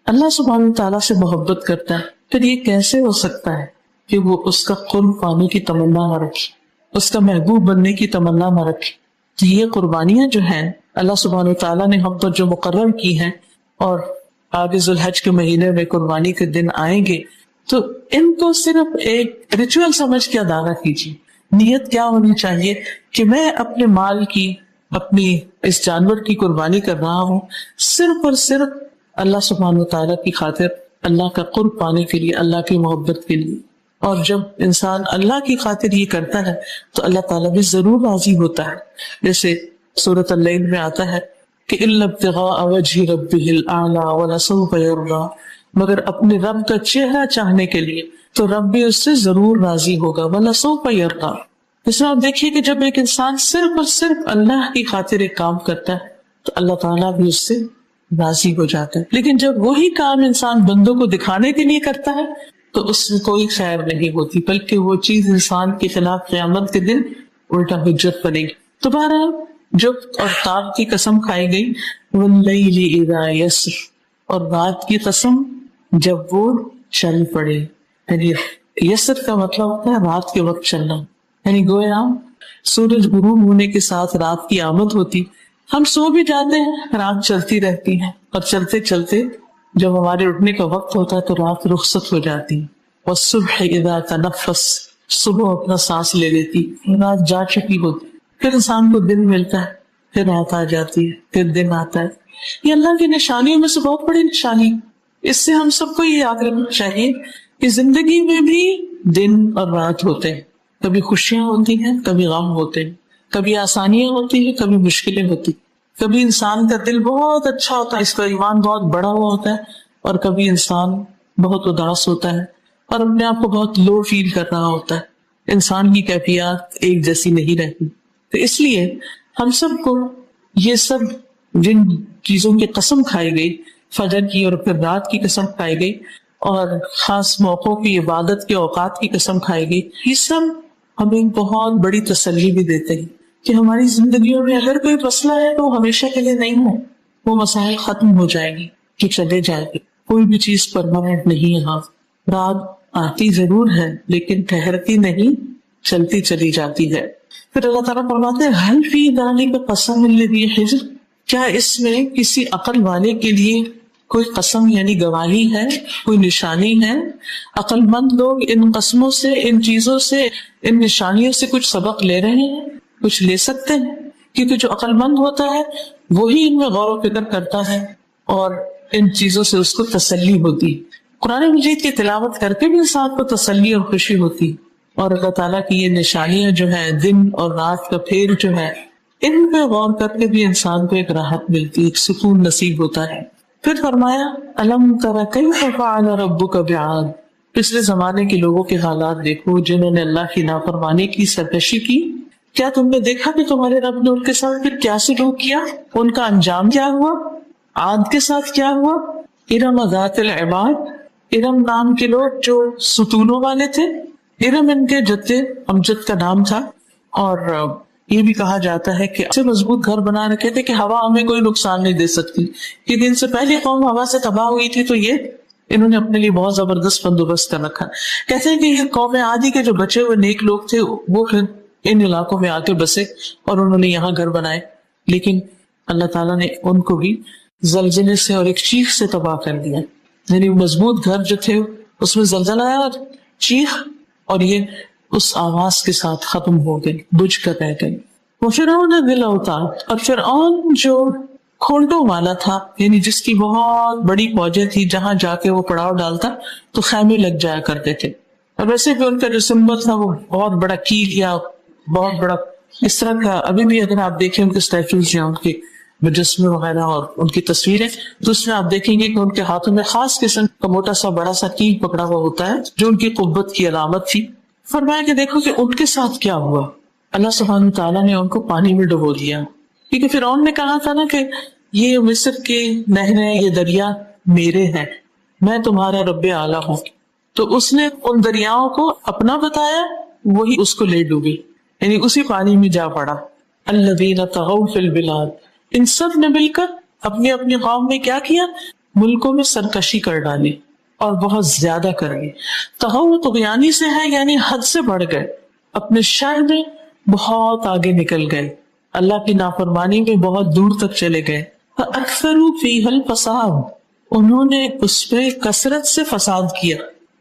اللہ سبحانہ تعالیٰ سے محبت کرتا ہے پھر یہ کیسے ہو سکتا ہے کہ وہ اس کا قرب پانے کی تمنا نہ رکھے, اس کا محبوب بننے کی تمنا نہ رکھے. تو یہ قربانیاں جو ہیں اللہ سبحانہ تعالیٰ نے ہم پر جو مقرر کی ہیں, اور آگے ذوالحج کے مہینے میں قربانی کے دن آئیں گے, تو ان کو صرف ایک ریچول سمجھ کے ادا نہ کیجیے. نیت کیا ہونی چاہیے کہ میں اپنے مال کی, اپنی اس جانور کی قربانی کر رہا ہوں صرف اور صرف اللہ سبحانہ تعالیٰ کی خاطر, اللہ کا قرب پانے کے لیے, اللہ کی محبت کے لیے. اور جب انسان اللہ کی خاطر یہ کرتا ہے تو اللہ تعالیٰ بھی ضرور راضی ہوتا ہے. جیسے سورۃ اللیل میں آتا ہے کہ إِلَّا ابْتِغَاءَ وَجْهِ رَبِّهِ الْأَعْلَىٰ وَلَسَوْفَ يَرْضَىٰ, مگر اپنے رب کا چہرہ چاہنے کے لیے تو رب بھی اس سے ضرور راضی ہوگا. وَلَسَوْفَ يَرْضَىٰ. اس میں آپ دیکھیے کہ جب ایک انسان صرف اور صرف اللہ کی خاطر ایک کام کرتا ہے تو اللہ تعالیٰ بھی اس سے راضی ہو جاتا ہے. لیکن جب وہی کام انسان بندوں کو دکھانے کے لیے کرتا ہے تو اس سے کوئی خیر نہیں ہوتی, بلکہ وہ چیز انسان کے خلاف قیامت کے دن الٹا حجت بنے گی. تو بہرحال جب اور طاق کی قسم کھائی گئی, وَاللَّيْلِ إِذَا يَسْرِ, اور رات کی قسم جب وہ چل پڑے. یعنی یسر کا مطلب ہوتا ہے رات کے وقت چلنا, یعنی گویا سورج غروب ہونے کے ساتھ رات کی آمد ہوتی. ہم سو بھی جاتے ہیں, رات چلتی رہتی ہے, اور چلتے چلتے جب ہمارے اٹھنے کا وقت ہوتا ہے تو رات رخصت ہو جاتی. وَالصُّبْحِ إِذَا تَنَفَّسَ, صبح اپنا سانس لے لیتی, رات جا چکی ہوتی. پھر انسان کو دن ملتا ہے, پھر رات آ جاتی ہے, پھر دن آتا ہے. یہ اللہ کی نشانیوں میں سے بہت بڑی نشانی. اس سے ہم سب کو یہ یاد رکھنا چاہیے کہ زندگی میں بھی دن اور رات ہوتے ہیں. کبھی خوشیاں ہوتی ہیں, کبھی غم ہوتے ہیں, کبھی آسانیاں ہوتی ہیں, کبھی مشکلیں ہوتی. کبھی انسان کا دل بہت اچھا ہوتا ہے, اس کا ایمان بہت بڑا ہوا ہوتا ہے, اور کبھی انسان بہت اداس ہوتا ہے اور اپنے آپ کو بہت لو فیل کر رہا ہوتا ہے. انسان کی کیفیات ایک جیسی نہیں رہتی. تو اس لیے ہم سب کو یہ سب جن چیزوں کی قسم کھائی گئی, فجر کی اور پھر رات کی قسم کھائی گئی, اور خاص موقعوں کی عبادت کے اوقات کی قسم کھائی گئی, یہ سب ہمیں بہت بڑی تسلی بھی دیتے ہیں کہ ہماری زندگیوں میں اگر کوئی مسئلہ ہے تو وہ ہمیشہ کے لیے نہیں ہے, وہ مسائل ختم ہو جائیں گے, کہ چلے جائیں گے. کوئی بھی چیز پرماننٹ نہیں ہے. ہاں رات آتی ضرور ہے لیکن ٹھہرتی نہیں, چلتی چلی جاتی ہے. پھر اللہ تعالیٰ فرماتے ہیں حل فی ذالک قسم لذی حجر, کیا اس میں کسی عقل والے کے لیے کوئی قسم یعنی گواہی ہے, کوئی نشانی ہے؟ عقل مند لوگ ان قسموں سے, ان چیزوں سے, ان نشانیوں سے کچھ سبق لے رہے ہیں, کچھ لے سکتے ہیں, کیونکہ جو عقل مند ہوتا ہے وہی ان میں غور و فکر کرتا ہے اور ان چیزوں سے اس کو تسلی ہوتی. قرآن مجید کی تلاوت کر کے بھی انسان کو تسلی اور خوشی ہوتی, اور اللہ تعالیٰ کی یہ نشانیاں جو ہیں، دن اور رات کا پھیر جو ہے، ان پہ غور کر کے بھی انسان کو ایک راحت ملتی، ایک سکون نصیب ہوتا ہے۔ پھر فرمایا الم تر کیف فعل ربک بعاد، پچھلے زمانے کے لوگوں کے حالات دیکھو جنہوں نے اللہ کی نافرمانی کی، سرکشی کی، کیا تم نے دیکھا کہ تمہارے رب نے ان کے ساتھ پھر کیا سلوک کیا، ان کا انجام کیا ہوا؟ عاد کے ساتھ کیا ہوا؟ ارم ذات العماد، ارم نام کے لوگ جو ستونوں والے تھے، ارم ان کے جد امجد کا نام تھا، اور یہ بھی کہا جاتا ہے کہ ایسے مضبوط گھر بنا رکھے تھے کہ ہوا ہمیں کوئی نقصان نہیں دے سکتی، کہ ان سے پہلی قوم ہوا سے تباہ ہوئی تھی تو یہ انہوں نے اپنے لیے بہت زبردست بندوبست کر رکھا۔ کہتے ہیں کہ یہ قوم عادی کے جو بچے ہوئے نیک لوگ تھے وہ پھر ان علاقوں میں آ کے بسے اور انہوں نے یہاں گھر بنائے، لیکن اللہ تعالیٰ نے ان کو بھی زلزلے سے اور ایک چیخ سے تباہ کر دیا، یعنی مضبوط گھر جو تھے اس میں زلزلہ آیا اور چیخ، اور یہ اس آواز کے ساتھ ختم ہو گئی، بجھ کر رہ گئی۔ وہ فرعون ذی الاوتاد، اور فرعون جو کھونٹوں والا تھا، یعنی جس کی بہت بڑی فوجیں تھی، جہاں جا کے وہ پڑاؤ ڈالتا تو خیمے لگ جایا کرتے تھے، اور ویسے بھی ان کا جو سمبل تھا وہ بہت بڑا کیل یا بہت بڑا اس طرح کا، ابھی بھی اگر آپ دیکھیں ان کے اسٹیچوز یا ان کے مجسمے وغیرہ اور ان کی تصویریں تو اس میں آپ دیکھیں گے کہ ان کے ہاتھوں میں خاص قسم کا موٹا سا بڑا سا کیل پکڑا ہوا ہوتا ہے جو ان کی قوت کی علامت تھی۔ فرمایا کہ دیکھو کہ ان کے ساتھ کیا ہوا، اللہ سبحانہ تعالیٰ نے ان کو پانی میں ڈبو دیا، کیونکہ فرعون نے کہا تھا نا کہ یہ مصر کے نہریں، یہ دریا میرے ہیں، میں تمہارا رب اعلیٰ ہوں، تو اس نے ان دریاؤں کو اپنا بتایا، وہی اس کو لے ڈوبی، یعنی اسی پانی میں جا پڑا۔ الذین طغوا فی البلاد، ان سب نے مل کر اپنی اپنی قوم میں کیا کیا، ملکوں میں سرکشی کر ڈالی اور بہت زیادہ کر گئی۔ طغوا طغیانی سے ہے، یعنی حد سے بڑھ گئے، اپنے شر میں بہت آگے نکل گئے، اللہ کی نافرمانی میں بہت دور تک چلے گئے۔ فاکثروا فیہا الفساد، انہوں نے اس پہ کثرت سے فساد کیا۔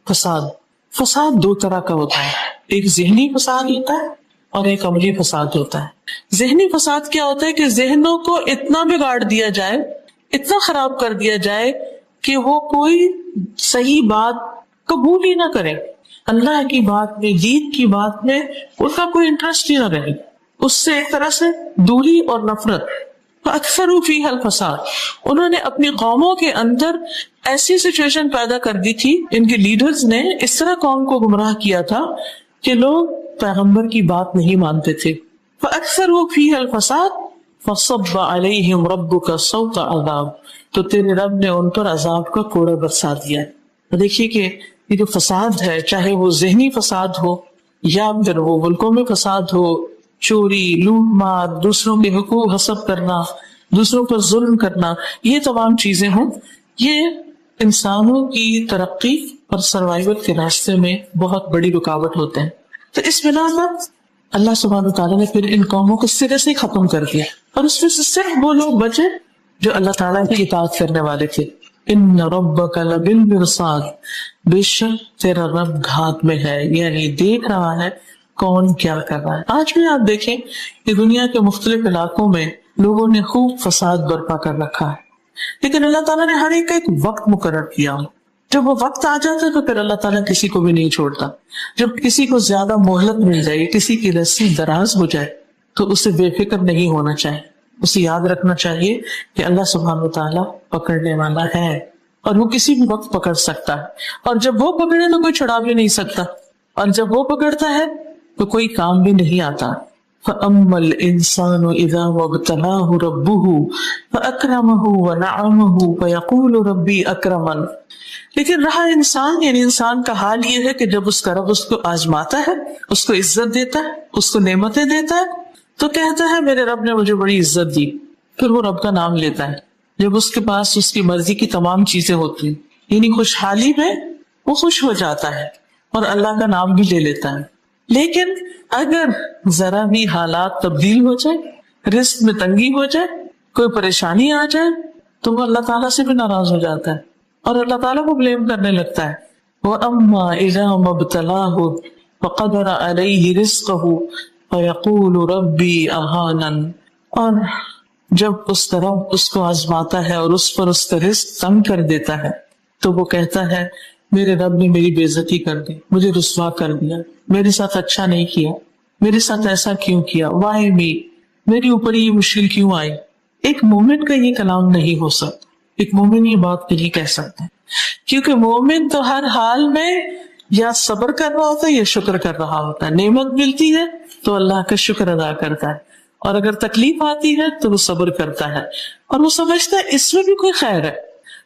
فساد دو طرح کا ہوتا ہے، ایک ذہنی فساد ہوتا ہے اور ایک عملی فساد ہوتا ہے۔ ذہنی فساد کیا ہوتا ہے کہ ذہنوں کو اتنا بگاڑ دیا جائے، اتنا خراب کر دیا جائے کہ وہ کوئی صحیح بات قبول ہی نہ کرے، اللہ کی بات میں، دین کی بات میں ان کا کوئی انٹرسٹ ہی نہ رہے، اس سے ایک طرح سے دوری اور نفرت۔ فاکثروا فیہا الفساد، انہوں نے اپنی قوموں کے اندر ایسی سچویشن پیدا کر دی تھی، ان کے لیڈرز نے اس طرح قوم کو گمراہ کیا تھا کہ لوگ پیغمبر کی بات نہیں مانتے تھے۔ فاکثروا فیہا الفساد فصب علیہم ربک صوت عذاب، تو تیرے رب نے ان پر عذاب کا کوڑا برسا دیا۔ دیکھیے کہ یہ جو فساد ہے، چاہے وہ ذہنی فساد ہو یا پھر وہ ملکوں میں فساد ہو، چوری، لوٹ مار، دوسروں کے حقوق غصب کرنا، دوسروں پر ظلم کرنا، یہ تمام چیزیں ہوں، یہ انسانوں کی ترقی اور سروائیول کے راستے میں بہت بڑی رکاوٹ ہوتے ہیں۔ تو اس بنا پر اللہ سبحانہ تعالیٰ نے پھر ان قوموں کو سرے سے ختم کر دیا، اور اس میں سے صرف وہ لوگ بچے جو اللہ تعالیٰ کی اطاعت کرنے والے تھے۔ ان ربک لبالمرصاد، بے شک تیرا رب گھات میں ہے، یعنی دیکھ رہا ہے کون کیا کر رہا ہے۔ آج بھی آپ دیکھیں کہ دنیا کے مختلف علاقوں میں لوگوں نے خوب فساد برپا کر رکھا ہے، لیکن اللہ تعالیٰ نے ہر ایک کا ایک وقت مقرر کیا ہو، جب وہ وقت آ جاتا ہے تو پھر اللہ تعالیٰ کسی کو بھی نہیں چھوڑتا۔ جب کسی کو زیادہ مہلت مل جائے، کسی کی رسی دراز ہو جائے تو اسے بے فکر نہیں ہونا چاہیے، اسے یاد رکھنا چاہیے کہ اللہ سبحانہ وتعالیٰ پکڑنے والا ہے اور وہ کسی بھی وقت پکڑ سکتا ہے، اور جب وہ پکڑے تو کوئی چھڑا بھی نہیں سکتا، اور جب وہ پکڑتا ہے تو کوئی کام بھی نہیں آتا۔ فَأَمَّا الْإِنسَانُ إِذَا مَبْتَلَاهُ رَبُّهُ فَأَكْرَمَهُ وَنَعَمَهُ فَيَقُولُ رَبِّي أَكْرَمَنِ، لیکن رہا انسان، یعنی انسان کا حال یہ ہے کہ جب اس کا رب اس کو آزماتا ہے، اس کو عزت دیتا ہے، اس کو نعمتیں دیتا ہے، تو کہتا ہے میرے رب نے مجھے بڑی عزت دی، پھر وہ رب کا نام لیتا ہے۔ جب اس کے پاس اس کی مرضی کی تمام چیزیں ہوتی ہیں، یعنی خوشحالی میں وہ خوش ہو جاتا ہے اور اللہ کا نام بھی لے لیتا ہے، لیکن اگر ذرا بھی حالات تبدیل ہو جائے، رزق میں تنگی ہو جائے، کوئی پریشانی آ جائے تو وہ اللہ تعالیٰ سے بھی ناراض ہو جاتا ہے اور اللہ تعالیٰ کو بلیم کرنے لگتا ہے۔ وَأَمَّا إِذَا مَبْتَلَاهُ فَقَدَرَ عَلَيْهِ رِزْقَهُ فَيَقُولُ رَبِّي أَهَانَنِ، اور جب اس طرح اس کو آزماتا ہے اور اس پر اس کا رزق تنگ کر دیتا ہے تو وہ کہتا ہے میرے رب نے میری بے عزتی کر دی, مجھے رسوا کر دیا, میرے ساتھ اچھا نہیں کیا, میرے ساتھ ایسا کیوں کیا, وائی می, میری اوپر یہ مشکل کیوں آئی. ایک مومن کا یہ کلام نہیں ہو سکتا, ایک مومن یہ بات نہیں کہہ سکتا, کیونکہ مومن تو ہر حال میں یا صبر کر رہا ہوتا ہے یا شکر کر رہا ہوتا ہے. نعمت ملتی ہے تو اللہ کا شکر ادا کرتا ہے, اور اگر تکلیف آتی ہے تو وہ صبر کرتا ہے, اور وہ سمجھتا ہے اس میں بھی کوئی خیر ہے.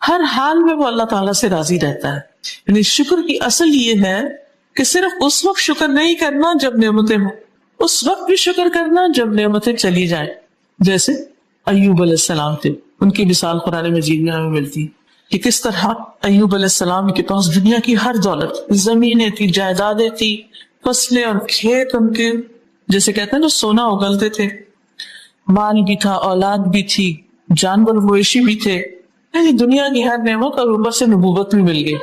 ہر حال میں وہ اللہ تعالیٰ سے راضی رہتا ہے. یعنی شکر کی اصل یہ ہے کہ صرف اس وقت شکر نہیں کرنا جب نعمتیں ہوں, اس وقت بھی شکر کرنا جب نعمتیں چلی جائیں. جیسے ایوب علیہ السلام تھے, ان کی مثال قرآن مجید میں ہمیں ملتی کہ کس طرح ایوب علیہ السلام کے پاس دنیا کی ہر دولت, زمینیں تھی, جائیدادیں تھی, فصلیں اور کھیت ان کے جیسے کہتے ہیں نا سونا اگلتے تھے, مال بھی تھا, اولاد بھی تھی, جانور مویشی بھی تھے, یعنی دنیا کی ہر نعمت, اور اوپر سے نبوت بھی مل گئی.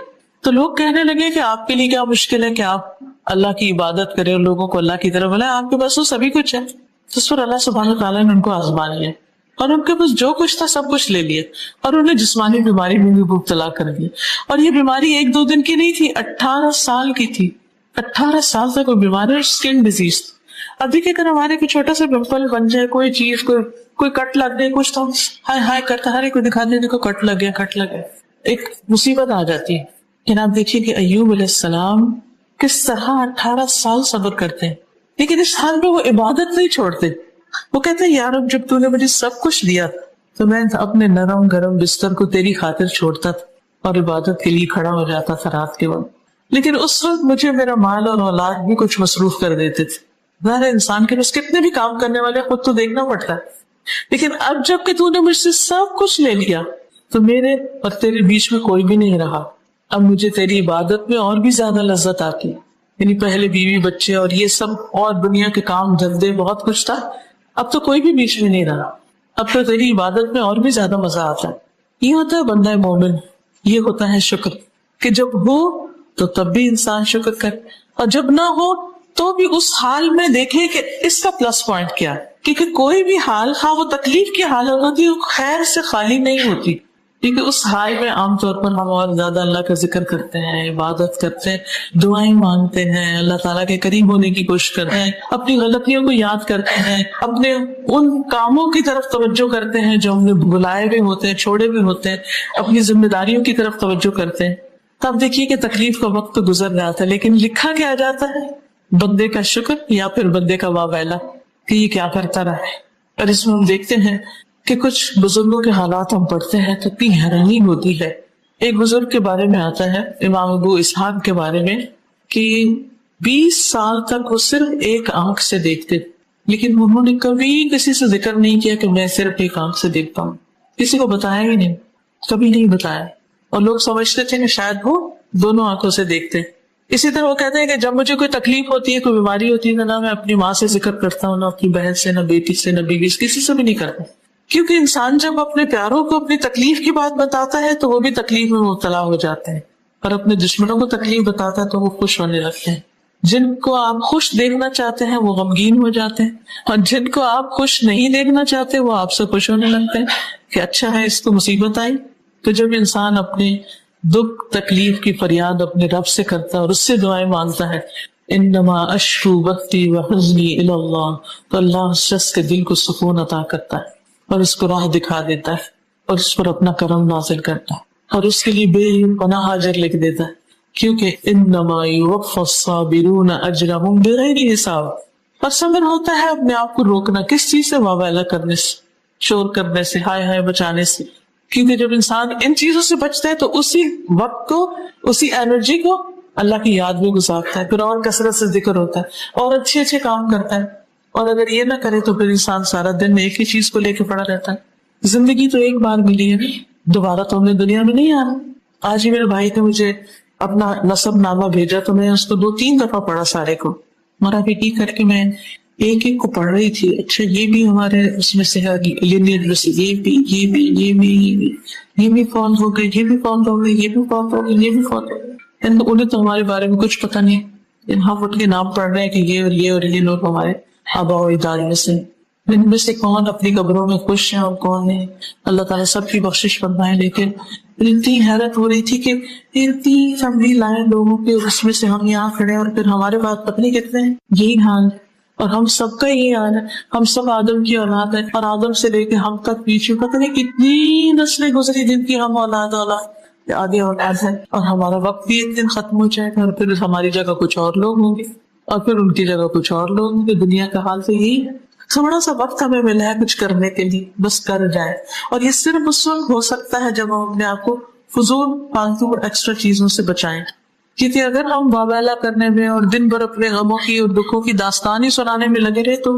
تو لوگ کہنے لگے کہ آپ کے لیے کیا مشکل ہے کہ آپ اللہ کی عبادت کریں اور لوگوں کو اللہ کی طرف بلائیں, آپ کے پاس تو سبھی کچھ ہے. تو اس پر اللہ سبحانہ وتعالیٰ نے ان کو آزما لیا, اور ان کے پاس جو کچھ تھا سب کچھ لے لیا, اور انہیں جسمانی بیماری میں بھی مبتلا کر دیا. اور یہ بیماری 1-2 دن کی نہیں تھی, 18 سال کی تھی. 18 سال تک وہ بیماری, اور اسکن ڈیزیز. ابھی کہ اگر ہمارے کوئی چھوٹا سا پمپل بن جائے, کوئی چیز, کوئی کٹ لگ جائے, کچھ تو ہائے ہائے کرتا, ہر ایک کو دکھا دیں, دیکھو کٹ لگ گیا, کٹ لگ گیا, ایک مصیبت آ جاتی ہے. لیکن آپ دیکھیے کہ ایوب علیہ السلام کس طرح 18 سال صبر کرتے ہیں, لیکن اس حال میں وہ عبادت نہیں چھوڑتے. وہ کہتے ہیں یار اب جب تو نے مجھے سب کچھ دیا تو میں اپنے نرم گرم بستر کو تیری خاطر چھوڑتا تھا اور عبادت کے لیے کھڑا ہو جاتا تھا رات کے وقت. لیکن اس وقت مجھے میرا مال اور اولاد بھی کچھ مصروف کر دیتے تھے. ظاہر انسان کے پاس کتنے بھی کام کرنے والے خود تو دیکھنا پڑتا ہے, لیکن اب جب کہ تو نے مجھ سے سب کچھ لے لیا تو میرے اور تیرے بیچ میں کوئی بھی نہیں رہا. اب مجھے تیری عبادت میں اور بھی زیادہ لذت آتی ہے. یعنی پہلے بیوی بچے اور یہ سب اور دنیا کے کام دھندے بہت کچھ تھا, اب تو کوئی بھی بیچ میں نہیں رہا. اب تو تیری عبادت میں اور بھی زیادہ مزہ آتا ہے. یہ ہوتا ہے بندہ مومن, یہ ہوتا ہے شکر, کہ جب ہو تو تب بھی انسان شکر کرے, اور جب نہ ہو تو بھی اس حال میں دیکھے کہ اس کا پلس پوائنٹ کیا ہے. کیونکہ کوئی بھی حال, خواہ وہ تکلیف کی حالت ہوتی ہے, خیر سے خالی نہیں ہوتی. کیونکہ اس حال میں عام طور پر ہم اور زیادہ اللہ کا ذکر کرتے ہیں, عبادت کرتے ہیں, دعائیں مانگتے ہیں, اللہ تعالیٰ کے قریب ہونے کی کوشش کرتے ہیں, اپنی غلطیوں کو یاد کرتے ہیں, اپنے ان کاموں کی طرف توجہ کرتے ہیں جو ہم نے بلائے بھی ہوتے ہیں, چھوڑے بھی ہوتے ہیں, اپنی ذمہ داریوں کی طرف توجہ کرتے ہیں. تب دیکھیے کہ تکلیف کا وقت تو گزر جاتا ہے, لیکن لکھا کیا جاتا ہے, بندے کا شکر یا پھر بندے کا واویلا کہ یہ کیا کرتا رہا ہے. اور اس میں ہم دیکھتے ہیں کہ کچھ بزرگوں کے حالات ہم پڑھتے ہیں تو اتنی حیرانی ہوتی ہے. ایک بزرگ کے بارے میں آتا ہے, امام ابو اسحاق کے بارے میں, کہ 20 سال تک وہ صرف ایک آنکھ سے دیکھتے, لیکن انہوں نے کبھی کسی سے ذکر نہیں کیا کہ میں صرف ایک آنکھ سے دیکھتا ہوں. کسی کو بتایا ہی نہیں, کبھی نہیں بتایا, اور لوگ سمجھتے تھے کہ شاید وہ دونوں آنکھوں سے دیکھتے. اسی طرح وہ کہتے ہیں کہ جب مجھے کوئی تکلیف ہوتی ہے, کوئی بیماری ہوتی ہے, نہ میں اپنی ماں سے ذکر کرتا ہوں, نہ اپنی بہن سے, نہ بیٹی سے, نہ بیوی سے, کسی سے بھی نہیں کرتا. کیونکہ انسان جب اپنے پیاروں کو اپنی تکلیف کی بات بتاتا ہے تو وہ بھی تکلیف میں مبتلا ہو جاتے ہیں, اور اپنے دشمنوں کو تکلیف بتاتا ہے تو وہ خوش ہونے لگتے ہیں. جن کو آپ خوش دیکھنا چاہتے ہیں وہ غمگین ہو جاتے ہیں, اور جن کو آپ خوش نہیں دیکھنا چاہتے وہ آپ سے خوش ہونے لگتے ہیں کہ اچھا ہے اس کو مصیبت آئی. تو جب انسان اپنے دکھ تکلیف کی فریاد اپنے رب سے کرتا ہے اور اس سے دعائیں مانگتا ہے, انما اشکو بثی وحزنی الی اللہ, تو اللہ اس شخص کے دل کو سکون عطا کرتا ہے اور اس کو راہ دکھا دیتا ہے, اور اس پر اپنا کرم نازل کرتا ہے, اور اس کے لیے بے پناہ اجر لکھ دیتا ہے. کیونکہ انما یوفی الصابرون اجرهم بغیر حساب. اور صبر ہوتا ہے اپنے آپ کو روکنا, کس چیز سے, واویلا کرنے سے, شور کرنے سے, ہائے ہائے بچانے سے. کیونکہ جب انسان ان چیزوں سے بچتا ہے تو اسی وقت کو, اسی انرجی کو اللہ کی یاد میں گزارتا ہے, پھر اور کثرت سے ذکر ہوتا ہے اور اچھے اچھے کام کرتا ہے. اور اگر یہ نہ کرے تو پھر انسان سارا دن ایک ہی چیز کو لے کے پڑا رہتا ہے. زندگی تو ایک بار ملی ہے, دوبارہ تو ہم نے دنیا میں نہیں آنا. آج ہی میرے بھائی نے مجھے اپنا نسب نامہ بھیجا تو میں اس کو 2-3 دفعہ پڑھا سارے کو, مرا پیٹی کر کے میں ایک ایک کو پڑھ رہی تھی. اچھا یہ بھی ہمارے اس میں سے یہ بھی فون ہو گئے, یہ بھی فون ہو گئے, یہ بھی فون ہو گئے, یہ بھی فون ہو گئے. انہیں تو ہمارے بارے میں کچھ پتا نہیں, ہم اٹھ کے نام پڑھ رہے ہیں کہ یہ اور یہ اور یہ لوگ ہمارے آبا و اجداد میں سے. ان میں سے کون اپنی قبروں میں خوش ہیں اور کون نہیں، اللہ تعالیٰ سب کی بخشش فرمائے. لیکن اتنی حیرت ہو رہی تھی کہ اتنی فیملی لائن لوگوں کے، اس میں سے ہم یہاں کھڑے اور پھر ہمارے بعد پتہ کتنے ہیں. یہی حال ہے اور ہم سب کا یہی حال ہے. ہم سب آدم کی اولاد ہیں اور آدم سے لے کے ہم تک پیچھے پتہ نہیں کتنی نسلیں گزری جن کی ہم اولاد آگے اولاد ہے. اور ہمارا وقت بھی ایک دن ختم ہو جائے گا اور پھر ہماری جگہ کچھ اور لوگ ہوں گے اور پھر ان کی جگہ کچھ اور لوگ ہوں گے. دنیا کا حال تو یہی ہے. تھوڑا سا وقت ہمیں ملا ہے کچھ کرنے کے لیے، بس کر جائے. اور یہ صرف اس وقت ہو سکتا ہے جب ہم اپنے آپ کو فضول فالتو اور ایکسٹرا چیزوں سے بچائیں. کیونکہ اگر ہم واویلا کرنے میں اور دن بھر اپنے غموں کی اور دکھوں کی داستان ہی سنانے میں لگے رہے تو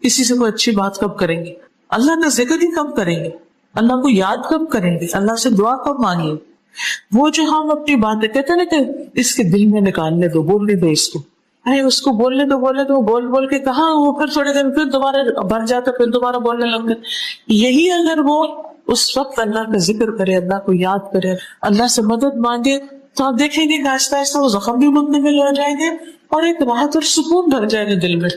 کسی سے کوئی اچھی بات کب کریں گے؟ اللہ کا ذکر ہی کب کریں گے؟ اللہ کو یاد کب کریں گے؟ اللہ سے دعا کب مانگیں گے؟ وہ جو ہم اپنی باتیں کہتے ہیں نا کہ اس کے دل میں نکالنے دو، بولنے دو اس کو بولنے دو وہ بول بول کے کہاں وہ پھر تھوڑے دن پھر دوبارہ بھر جاتا، پھر دوبارہ بولنے لگ گئے. یہی اگر وہ اس وقت اللہ کا ذکر کرے، اللہ کو یاد کرے، اللہ سے مدد مانگے تو آپ دیکھیں گے کہ آہستہ آہستہ وہ زخم بھی منتقل ہو جائیں گے اور ایک راحت اور سکون بھر جائے گا دل میں.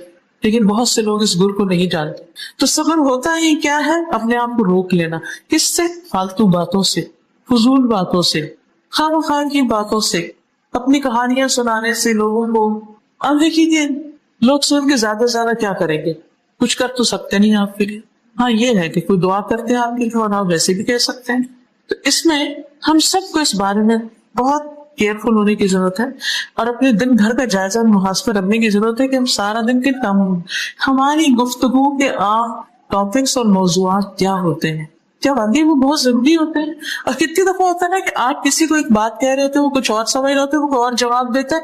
لیکن بہت سے لوگ اس گر کو نہیں جانتے. تو صبر ہوتا ہی کیا ہے؟ اپنے آپ کو روک لینا. کس سے؟ فالتو باتوں سے، فضول باتوں سے، خواہ کی باتوں سے، اپنی کہانیاں سنانے سے لوگوں کو. اب دیکھیے لوگ سن کے زیادہ سے زیادہ کیا کریں گے؟ کچھ کر تو سکتے نہیں آپ کے لیے. ہاں یہ ہے کہ کوئی دعا کرتے ہیں آپ کے لیے اور آپ ویسے بھی کہہ سکتے ہیں. تو اس میں ہم سب کو اس بارے میں بہت کیئرفل ہونے کی ضرورت ہے اور اپنے دن بھر کا جائزہ محاسبہ رکھنے کی ضرورت ہے کہ ہم سارا دن کن کاموں میں، ہماری گفتگو کے عام ٹاپکس اور موضوعات کیا ہوتے ہیں، کیا واقعی وہ بہت ضروری ہوتے ہیں. اور کتنی دفعہ ہوتا ہے نا کہ آپ کسی کو ایک بات کہہ رہے ہوتے وہ کچھ اور سمجھ رہے ہوتے وہ کوئی اور جواب دیتا ہے،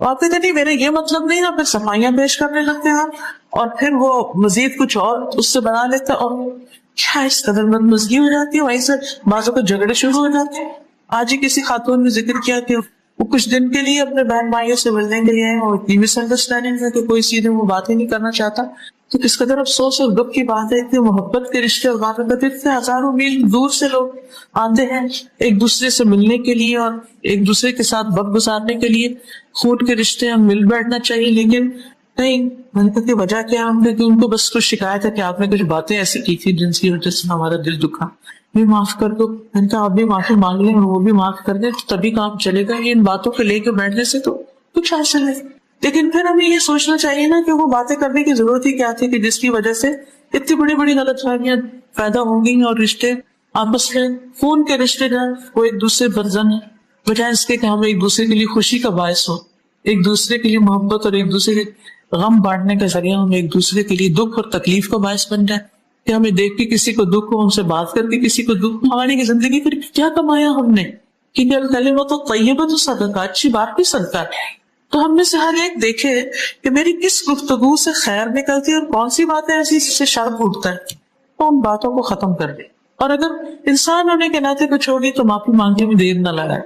آپ کہتے نہیں میرے یہ مطلب نہیں نا، پھر صفائیاں پیش کرنے لگتے ہیں اور پھر وہ مزید کچھ اور اس سے بنا لیتا ہے اور کیا اس قدر بدمزگی ہو جاتی ہے. وہیں سے بعضوں کو جھگڑے شروع ہو جاتے ہیں. آج ہی کسی خاتون نے ذکر کیا کہ وہ کچھ دن کے لیے اپنے بہن بھائیوں سے ملنے کے لیے اور اتنی مس انڈرسٹینڈنگ ہے کہ کوئی سیدھے وہ باتیں نہیں کرنا چاہتا. تو کس قدر افسوس اور دکھ کی بات ہے کہ محبت کے رشتے اور محبت اتنے ہزاروں میل دور سے لوگ آتے ہیں ایک دوسرے سے ملنے کے لیے اور ایک دوسرے کے ساتھ وقت گزارنے کے لیے. خون کے رشتے ہم مل بیٹھنا چاہیے لیکن نہیں. میں نے کہا کہ وجہ کیا؟ ہم نے کہ ان کو بس کچھ شکایت ہے کہ آپ نے کچھ باتیں ایسی کی تھی جن کی وجہ سے ہمارا دل دکھا، بھی معاف کر دو. میں نے کہا آپ بھی معافی مانگ لیں اور وہ بھی معاف کر دیں تبھی کام چلے گا. یہ ان باتوں کو لے کے بیٹھنے سے تو کچھ حاصل ہے. لیکن پھر ہمیں یہ سوچنا چاہیے نا کہ وہ باتیں کرنے کی ضرورت ہی کیا تھی کہ جس کی وجہ سے اتنی بڑی بڑی غلط فہمیاں پیدا ہوں گی اور رشتے آپس میں خون کے رشتے جو وہ ایک دوسرے برزن ہیں، بجائے اس کے کہ ہم ایک دوسرے کے لیے خوشی کا باعث ہو، ایک دوسرے کے لیے محبت اور ایک دوسرے کے غم بانٹنے کا ذریعہ ہم ایک دوسرے کے لیے دکھ اور تکلیف کا باعث بن جائے. کہ ہمیں دیکھ کے کسی کو دکھ ہو، ہم سے بات کر کے کسی کو دکھ. ہماری کی زندگی پھر کیا کمایا ہم نے؟ کیونکہ الکلمۃ الطیبۃ صدقہ، اچھی بات بھی صدقہ ہے. تو ہم میں سے ہر ایک دیکھے کہ میری کس گفتگو سے خیر نکلتی ہے اور کون سی باتیں ایسی جس سے شر پھوٹتا ہے، تو ان باتوں کو ختم کر دے. اور اگر انسان ہونے کے ناطے کچھ ہوگی تو معافی مانگنے میں دیر نہ لگائے.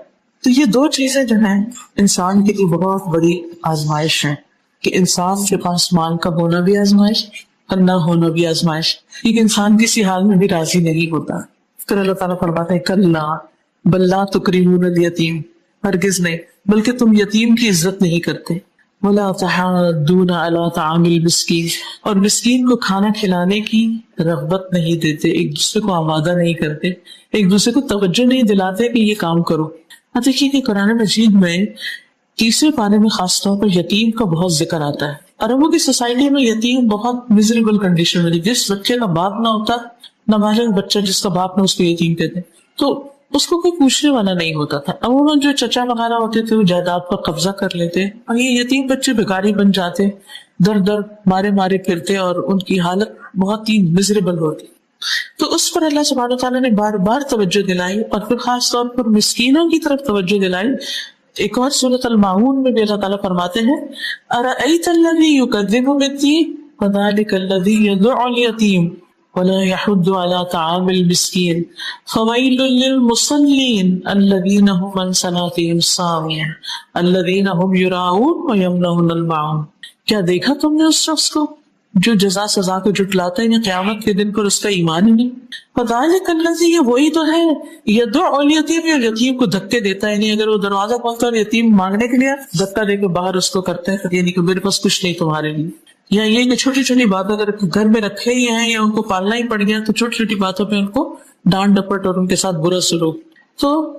تو یہ دو چیزیں جو ہیں انسان کے لیے بہت بڑی آزمائش ہیں کہ انسان کے پاس مال کا ہونا بھی آزمائش اور نہ ہونا بھی آزمائش. کیونکہ انسان کسی حال میں بھی راضی نہیں ہوتا. پھر اللہ تعالیٰ فرماتا ہے کلا بل لا تکرمون الیتیم، ہرگز نہیں، بلکہ تم یتیم کی عزت نہیں کرتے. ولا تحاضون علی طعام المسکین، اور مسکین کو کھانا کھلانے کی رغبت نہیں دیتے، ایک دوسرے کو آمادہ نہیں کرتے، ایک دوسرے کو توجہ نہیں دلاتے کہ یہ کام کرو. دیکھیے کہ قرآن مجید میں 30ویں پارے میں خاص طور پر یتیم کا بہت ذکر آتا ہے. عربوں کی سوسائٹی میں یتیم بہت میزریبل کنڈیشن میں، جس بچے کا باپ نہ ہوتا، نابالغ بچہ جس کا باپ نہ اس کو یتیم کہتے، تو اس کو کوئی پوچھنے والا نہیں ہوتا تھا. عموماً جو چچا وغیرہ ہوتے تھے وہ جائیداد پر قبضہ کر لیتے اور یہ یتیم بچے بھکاری بن جاتے، در در مارے مارے پھرتے اور ان کی حالت بہت ہی میزریبل ہوتی. تو اس پر اللہ سبحانہ وتعالیٰ نے بار بار توجہ دلائی اور پھر خاص طور پر مسکینوں کی طرف توجہ دلائی. ایک اور سورۃ الماعون میں بھی اللہ تعالیٰ فرماتے ہیں ارأیت الذی یکذب بالدین فذلک الذی یدع الیتیم ولا يحض على طعام المسكين فويل للمصلين الذين هم عن صلاتهم ساهون الذين هم يراءون ويمنعون الماعون. کیا دیکھا تم نے اس شخص کو جو جزا سزا کو جھٹلاتا ہے قیامت کے دن پر اس کا ایمان ہی نہیں. فذلک الذی، یہ وہی تو ہے یدع الیتیم، یتیم کو دھکے دیتا ہے. یعنی اگر وہ دروازہ کھولتا ہے اور یتیم مانگنے کے لیے دھکا دے کے باہر اس کو کرتا ہے، یعنی کہ میرے پاس کچھ نہیں تمہارے لیے. یا یہ کہ چھوٹی چھوٹی بات اگر گھر میں رکھے ہی ہیں یا ان کو پالنا ہی پڑ گیا تو چھوٹی چھوٹی باتوں پہ ان کو ڈانٹ ڈپٹ اور ان کے ساتھ برا سلوک. تو